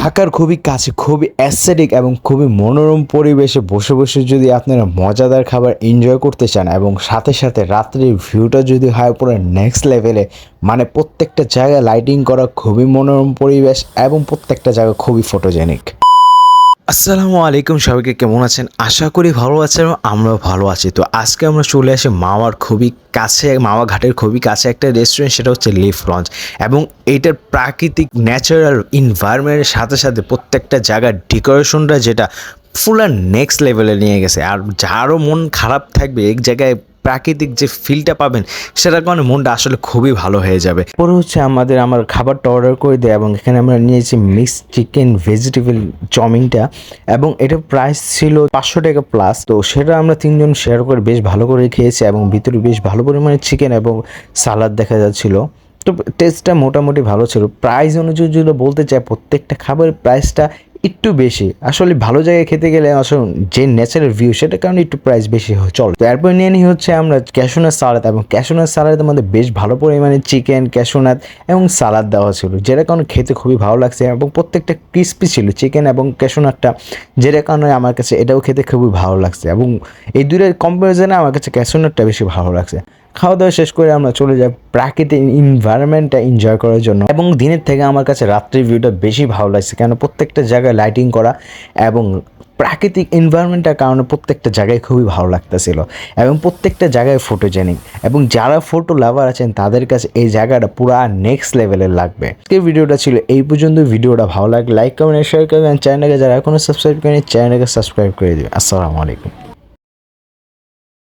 ঢাকার খুবই কাছে, খুবই অ্যাস্থেটিক এবং খুবই মনোরম পরিবেশে বসে বসে যদি আপনারা মজাদার খাবার এনজয় করতে চান এবং সাথে সাথে রাত্রির ভিউটা যদি হয় পুরো নেক্সট লেভেলে, মানে প্রত্যেকটা জায়গায় লাইটিং করা, খুবই মনোরম পরিবেশ এবং প্রত্যেকটা জায়গা খুবই ফটোজেনিক। আসসালামু আলাইকুম, সবাইকে কেমন আছেন? আশা করি ভালো আছেন এবং আমরাও ভালো আছি। তো আজকে আমরা চলে আসি মাওয়ার খুবই কাছে, মাওয়া ঘাটের খুবই কাছে একটা রেস্টুরেন্ট, সেটা হচ্ছে লিফ লঞ্চ। এবং এইটার প্রাকৃতিক ন্যাচারাল এনভায়রনমেন্টের সাথে সাথে প্রত্যেকটা জায়গার ডেকোরেশনটা যেটা ফুল নেক্সট লেভেলে নিয়ে গেছে। আর যারও মন খারাপ থাকবে এক জায়গায় প্রাকৃতিক যে ফিলটা পাবেন, সেটার কারণে মনটা আসলে খুবই ভালো হয়ে যাবে। পরে হচ্ছে আমার খাবারটা অর্ডার করে দেয় এবং এখানে আমরা নিয়েছি মিক্স চিকেন ভেজিটেবল চাউমিনটা, এবং এটার প্রাইস ছিল 500 টাকা প্লাস। তো সেটা আমরা তিনজন শেয়ার করে বেশ ভালো করে খেয়েছি এবং ভিতরে বেশ ভালো পরিমাণে চিকেন এবং সালাদ দেখা যাচ্ছিল। তো টেস্টটা মোটামুটি ভালো ছিল। প্রাইস অনুযায়ী যদি বলতে চাই, প্রত্যেকটা খাবারের প্রাইসটা একটু বেশি। আসলে ভালো জায়গায় খেতে গেলে আসলে যে ন্যাচারাল ভিউ, সেটার কারণে একটু প্রাইস বেশি চলে। তো এরপর নিয়ে নিই হচ্ছে আমরা ক্যাশোনাট সালাদ, এবং ক্যাশোনাট সালাদের মধ্যে বেশ ভালো পরিমাণে চিকেন, ক্যাশোনাট এবং সালাদ দেওয়া ছিল, যেটার কারণে খেতে খুবই ভালো লাগছে এবং প্রত্যেকটা ক্রিস্পি ছিল চিকেন এবং ক্যাশোনাটটা, যেটার কারণে আমার কাছে এটাও খেতে খুবই ভালো লাগছে। এবং এই দুইটার কম্পারিজনে আমার কাছে ক্যাশোনাটটা বেশি ভালো লাগছে। খাওয়া দাওয়া শেষ করে আমরা চলে যাই প্রাকৃতিক এনভায়রনমেন্টটা এনজয় করার জন্য। এবং দিনের থেকে আমার কাছে রাত্রির ভিউটা বেশি ভালো লাগছে, কেন প্রত্যেকটা জায়গায় লাইটিং করা এবং প্রাকৃতিক এনভায়রনমেন্টের কারণে প্রত্যেকটা জায়গায় খুবই ভালো লাগতেছিল এবং প্রত্যেকটা জায়গায় ফটোজেনিক। এবং যারা ফটো লাভার আছেন তাদের কাছে এই জায়গাটা পুরো নেক্সট লেভেলের লাগবে। আজকের ভিডিওটা ছিল এই পর্যন্ত। ভিডিওটা ভালো লাগে লাইক কমেন্ট শেয়ার করবেন, চ্যানেলটাকে যারা এখনও সাবস্ক্রাইব করেনি চ্যানেলটাকে সাবস্ক্রাইব করে দেবেন। আসসালামু আলাইকুম।